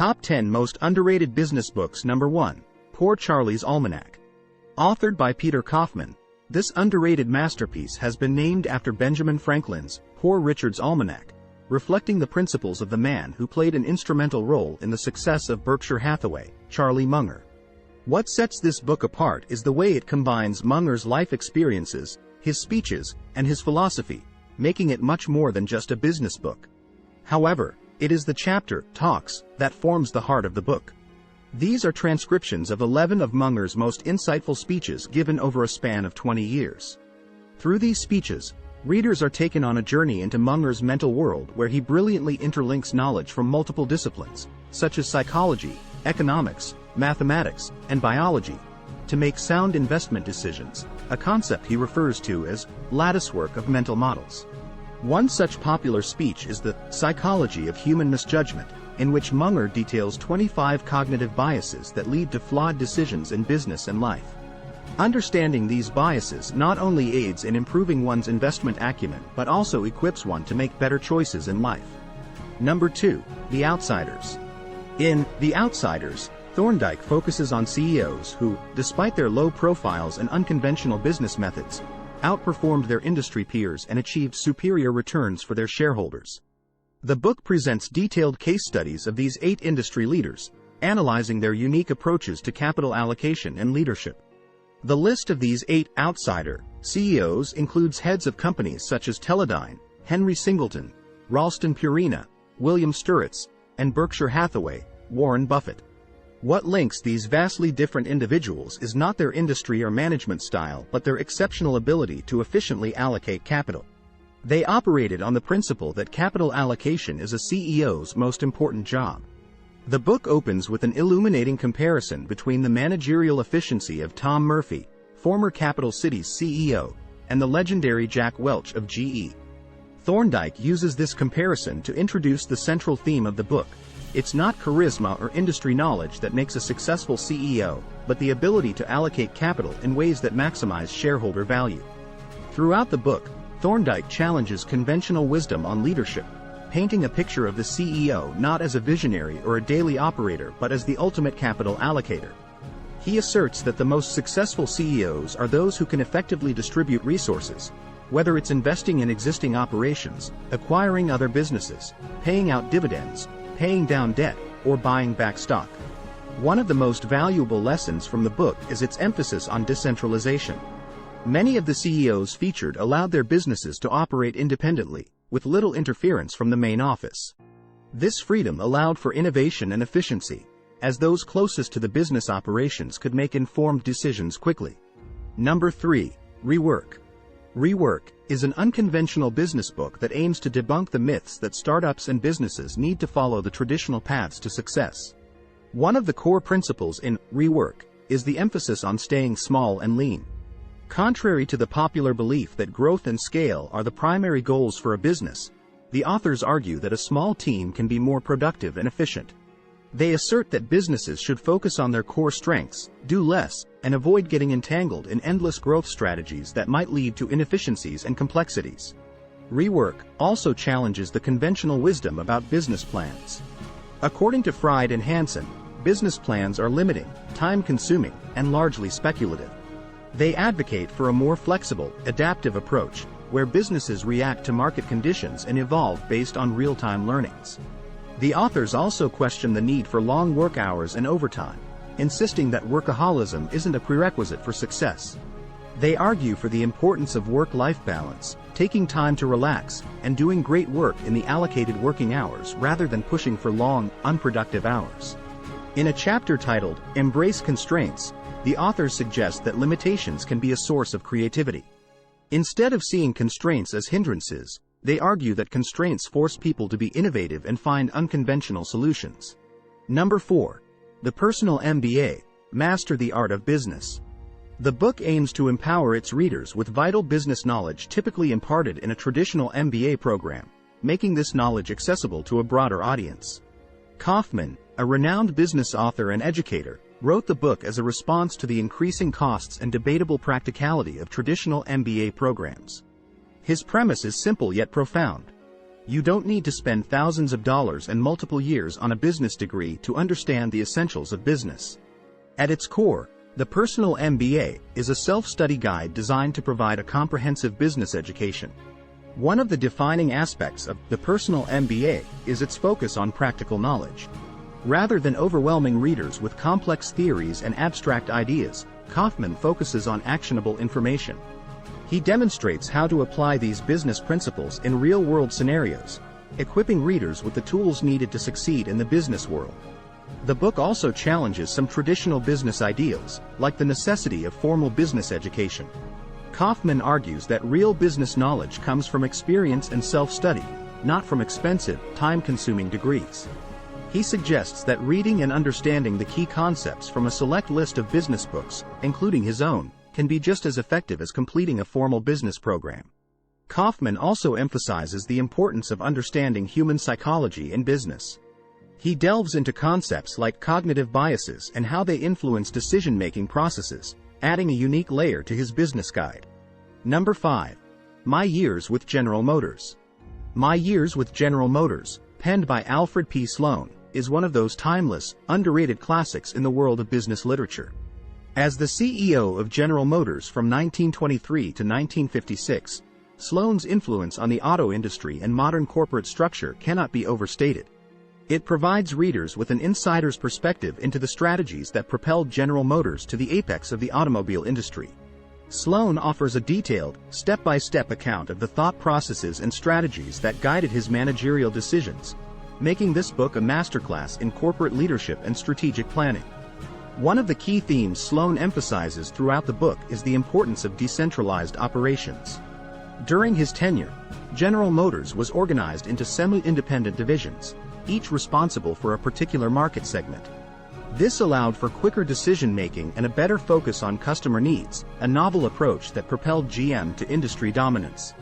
Top 10 Most Underrated Business Books. Number 1. Poor Charlie's Almanac. Authored by Peter Kaufman, this underrated masterpiece has been named after Benjamin Franklin's Poor Richard's Almanac, reflecting the principles of the man who played an instrumental role in the success of Berkshire Hathaway, Charlie Munger. What sets this book apart is the way it combines Munger's life experiences, his speeches, and his philosophy, making it much more than just a business book. However, it is the chapter, Talks, that forms the heart of the book. These are transcriptions of 11 of Munger's most insightful speeches given over a span of 20 years. Through these speeches, readers are taken on a journey into Munger's mental world where he brilliantly interlinks knowledge from multiple disciplines, such as psychology, economics, mathematics, and biology, to make sound investment decisions, a concept he refers to as latticework of mental models. One such popular speech is The Psychology of Human Misjudgment, in which Munger details 25 cognitive biases that lead to flawed decisions in business and life. Understanding these biases not only aids in improving one's investment acumen but also equips one to make better choices in life. Number 2. The Outsiders. In The Outsiders, Thorndike focuses on CEOs who, despite their low profiles and unconventional business methods, outperformed their industry peers and achieved superior returns for their shareholders. The book presents detailed case studies of these 8 industry leaders, analyzing their unique approaches to capital allocation and leadership. The list of these 8 outsider CEOs includes heads of companies such as Teledyne, Henry Singleton, Ralston Purina, William Sturritz, and Berkshire Hathaway, Warren Buffett. What links these vastly different individuals is not their industry or management style but their exceptional ability to efficiently allocate capital. They operated on the principle that capital allocation is a CEO's most important job. The book opens with an illuminating comparison between the managerial efficiency of Tom Murphy, former Capital Cities CEO, and the legendary Jack Welch of GE. Thorndike uses this comparison to introduce the central theme of the book. It's not charisma or industry knowledge that makes a successful CEO, but the ability to allocate capital in ways that maximize shareholder value. Throughout the book, Thorndike challenges conventional wisdom on leadership, painting a picture of the CEO not as a visionary or a daily operator but as the ultimate capital allocator. He asserts that the most successful CEOs are those who can effectively distribute resources, whether it's investing in existing operations, acquiring other businesses, paying out dividends, paying down debt, or buying back stock. One of the most valuable lessons from the book is its emphasis on decentralization. Many of the CEOs featured allowed their businesses to operate independently, with little interference from the main office. This freedom allowed for innovation and efficiency, as those closest to the business operations could make informed decisions quickly. Number 3. Rework. Rework is an unconventional business book that aims to debunk the myths that startups and businesses need to follow the traditional paths to success. One of the core principles in Rework is the emphasis on staying small and lean. Contrary to the popular belief that growth and scale are the primary goals for a business, the authors argue that a small team can be more productive and efficient. They assert that businesses should focus on their core strengths, do less, and avoid getting entangled in endless growth strategies that might lead to inefficiencies and complexities. Rework also challenges the conventional wisdom about business plans. According to Fried and Hansen, business plans are limiting, time-consuming, and largely speculative. They advocate for a more flexible, adaptive approach, where businesses react to market conditions and evolve based on real-time learnings. The authors also question the need for long work hours and overtime, insisting that workaholism isn't a prerequisite for success. They argue for the importance of work-life balance, taking time to relax, and doing great work in the allocated working hours rather than pushing for long, unproductive hours. In a chapter titled, Embrace Constraints, the authors suggest that limitations can be a source of creativity. Instead of seeing constraints as hindrances, they argue that constraints force people to be innovative and find unconventional solutions. Number 4. The Personal MBA Master the Art of Business. The book aims to empower its readers with vital business knowledge typically imparted in a traditional MBA program, making this knowledge accessible to a broader audience. Kaufman, a renowned business author and educator, wrote the book as a response to the increasing costs and debatable practicality of traditional MBA programs. His premise is simple yet profound. You don't need to spend thousands of dollars and multiple years on a business degree to understand the essentials of business. At its core, the Personal MBA is a self-study guide designed to provide a comprehensive business education. One of the defining aspects of the Personal MBA is its focus on practical knowledge. Rather than overwhelming readers with complex theories and abstract ideas, Kaufman focuses on actionable information. He demonstrates how to apply these business principles in real-world scenarios, equipping readers with the tools needed to succeed in the business world. The book also challenges some traditional business ideals, like the necessity of formal business education. Kaufman argues that real business knowledge comes from experience and self-study, not from expensive, time-consuming degrees. He suggests that reading and understanding the key concepts from a select list of business books, including his own, can be just as effective as completing a formal business program. Kaufman also emphasizes the importance of understanding human psychology in business. He delves into concepts like cognitive biases and how they influence decision-making processes, adding a unique layer to his business guide. Number 5. My Years with General Motors. My Years with General Motors, penned by Alfred P. Sloan, is one of those timeless, underrated classics in the world of business literature. As the CEO of General Motors from 1923 to 1956, Sloan's influence on the auto industry and modern corporate structure cannot be overstated. It provides readers with an insider's perspective into the strategies that propelled General Motors to the apex of the automobile industry. Sloan offers a detailed, step-by-step account of the thought processes and strategies that guided his managerial decisions, making this book a masterclass in corporate leadership and strategic planning. One of the key themes Sloan emphasizes throughout the book is the importance of decentralized operations. During his tenure, General Motors was organized into semi-independent divisions, each responsible for a particular market segment. This allowed for quicker decision-making and a better focus on customer needs, a novel approach that propelled GM to industry dominance.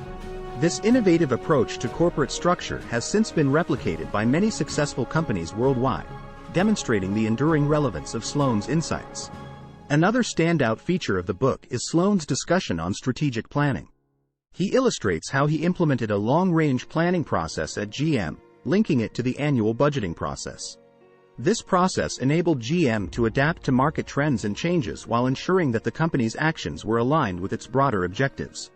This innovative approach to corporate structure has since been replicated by many successful companies worldwide, demonstrating the enduring relevance of Sloan's insights. Another standout feature of the book is Sloan's discussion on strategic planning. He illustrates how he implemented a long-range planning process at GM, linking it to the annual budgeting process. This process enabled GM to adapt to market trends and changes while ensuring that the company's actions were aligned with its broader objectives.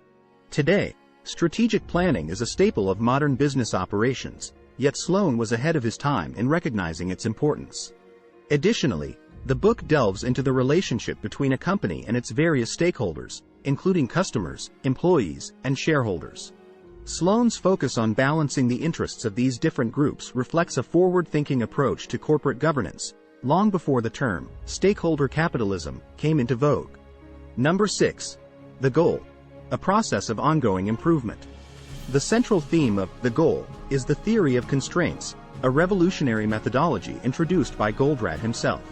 Today, strategic planning is a staple of modern business operations, yet Sloan was ahead of his time in recognizing its importance. Additionally, the book delves into the relationship between a company and its various stakeholders, including customers, employees, and shareholders. Sloan's focus on balancing the interests of these different groups reflects a forward-thinking approach to corporate governance, long before the term stakeholder capitalism came into vogue. Number 6. The Goal, a process of ongoing improvement. The central theme of The Goal is the theory of constraints, a revolutionary methodology introduced by Goldratt himself.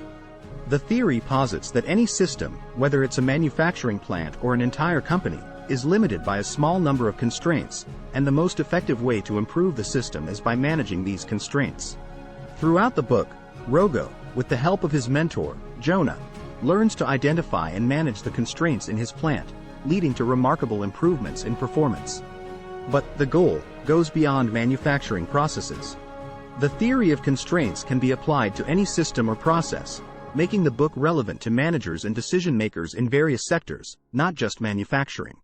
The theory posits that any system, whether it's a manufacturing plant or an entire company, is limited by a small number of constraints, and the most effective way to improve the system is by managing these constraints. Throughout the book, Rogo, with the help of his mentor, Jonah, learns to identify and manage the constraints in his plant, leading to remarkable improvements in performance. But the goal goes beyond manufacturing processes. The theory of constraints can be applied to any system or process, making the book relevant to managers and decision-makers in various sectors, not just manufacturing.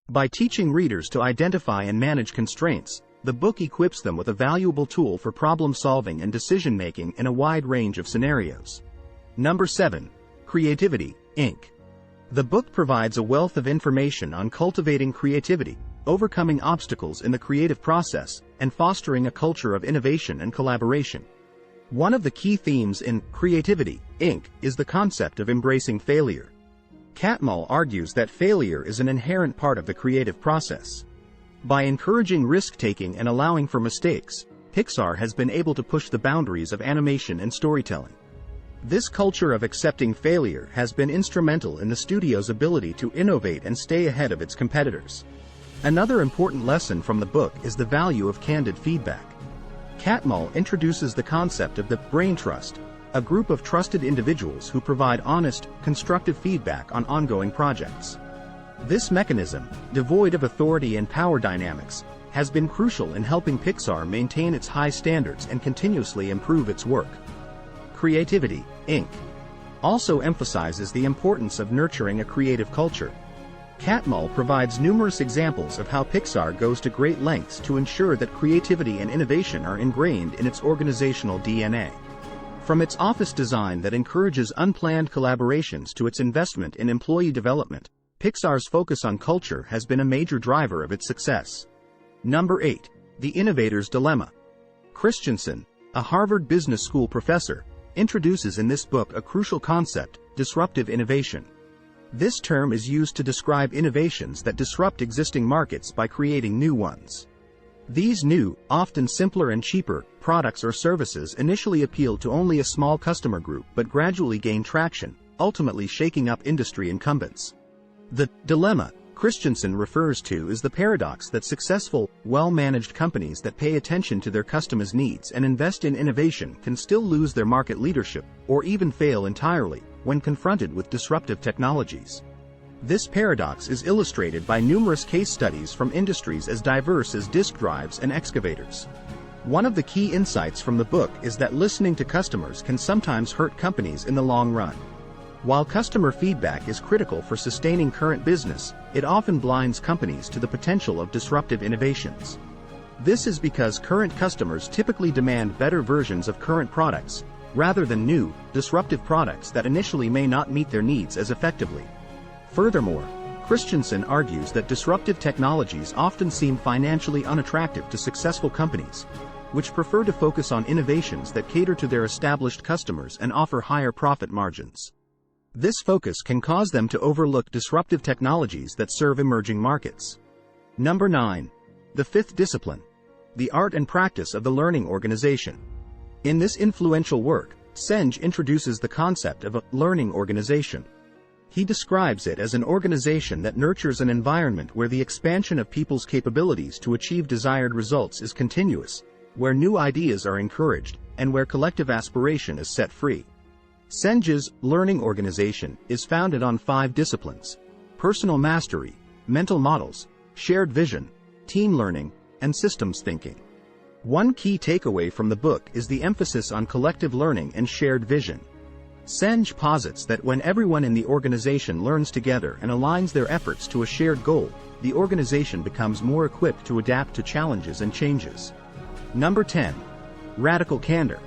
By teaching readers to identify and manage constraints, the book equips them with a valuable tool for problem-solving and decision-making in a wide range of scenarios. Number 7. Creativity, Inc. The book provides a wealth of information on cultivating creativity, overcoming obstacles in the creative process, and fostering a culture of innovation and collaboration. One of the key themes in Creativity, Inc. is the concept of embracing failure. Catmull argues that failure is an inherent part of the creative process. By encouraging risk-taking and allowing for mistakes, Pixar has been able to push the boundaries of animation and storytelling. This culture of accepting failure has been instrumental in the studio's ability to innovate and stay ahead of its competitors. Another important lesson from the book is the value of candid feedback. Catmull introduces the concept of the Brain Trust, a group of trusted individuals who provide honest, constructive feedback on ongoing projects. This mechanism, devoid of authority and power dynamics, has been crucial in helping Pixar maintain its high standards and continuously improve its work. Creativity, Inc. also emphasizes the importance of nurturing a creative culture. Catmull provides numerous examples of how Pixar goes to great lengths to ensure that creativity and innovation are ingrained in its organizational DNA. From its office design that encourages unplanned collaborations to its investment in employee development, Pixar's focus on culture has been a major driver of its success. Number 8. The Innovators Dilemma. Christensen, a Harvard Business School professor, introduces in this book a crucial concept: disruptive innovation. This term is used to describe innovations that disrupt existing markets by creating new ones. These new, often simpler and cheaper, products or services initially appeal to only a small customer group but gradually gain traction, ultimately shaking up industry incumbents. The dilemma Christensen refers to is the paradox that successful, well-managed companies that pay attention to their customers' needs and invest in innovation can still lose their market leadership, or even fail entirely, when confronted with disruptive technologies. This paradox is illustrated by numerous case studies from industries as diverse as disk drives and excavators. One of the key insights from the book is that listening to customers can sometimes hurt companies in the long run. While customer feedback is critical for sustaining current business, it often blinds companies to the potential of disruptive innovations. This is because current customers typically demand better versions of current products, rather than new, disruptive products that initially may not meet their needs as effectively. Furthermore, Christensen argues that disruptive technologies often seem financially unattractive to successful companies, which prefer to focus on innovations that cater to their established customers and offer higher profit margins. This focus can cause them to overlook disruptive technologies that serve emerging markets. Number 9. The fifth discipline. The art and practice of the learning organization. In this influential work, Senge introduces the concept of a learning organization. He describes it as an organization that nurtures an environment where the expansion of people's capabilities to achieve desired results is continuous, where new ideas are encouraged, and where collective aspiration is set free. Senge's learning organization is founded on 5 disciplines: personal mastery, mental models, shared vision, team learning, and systems thinking. One key takeaway from the book is the emphasis on collective learning and shared vision. Senge posits that when everyone in the organization learns together and aligns their efforts to a shared goal, the organization becomes more equipped to adapt to challenges and changes. Number 10. Radical candor.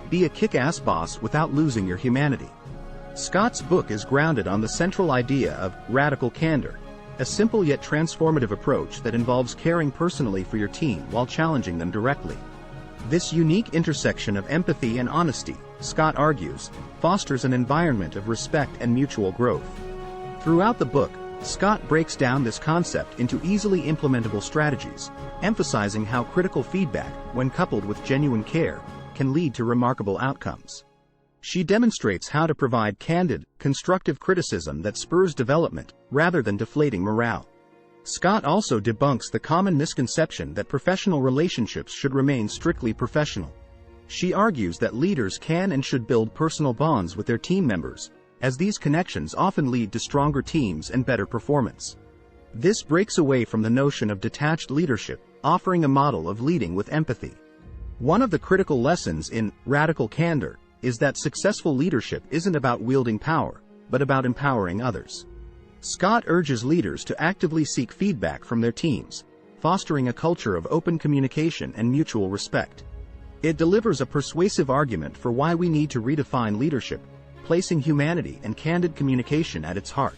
Be a kick-ass boss without losing your humanity. Scott's book is grounded on the central idea of radical candor, a simple yet transformative approach that involves caring personally for your team while challenging them directly. This unique intersection of empathy and honesty, Scott argues, fosters an environment of respect and mutual growth. Throughout the book, Scott breaks down this concept into easily implementable strategies, emphasizing how critical feedback, when coupled with genuine care, can lead to remarkable outcomes. She demonstrates how to provide candid, constructive criticism that spurs development, rather than deflating morale. Scott also debunks the common misconception that professional relationships should remain strictly professional. She argues that leaders can and should build personal bonds with their team members, as these connections often lead to stronger teams and better performance. This breaks away from the notion of detached leadership, offering a model of leading with empathy. One of the critical lessons in radical candor is that successful leadership isn't about wielding power, but about empowering others. Scott urges leaders to actively seek feedback from their teams, fostering a culture of open communication and mutual respect. It delivers a persuasive argument for why we need to redefine leadership, placing humanity and candid communication at its heart.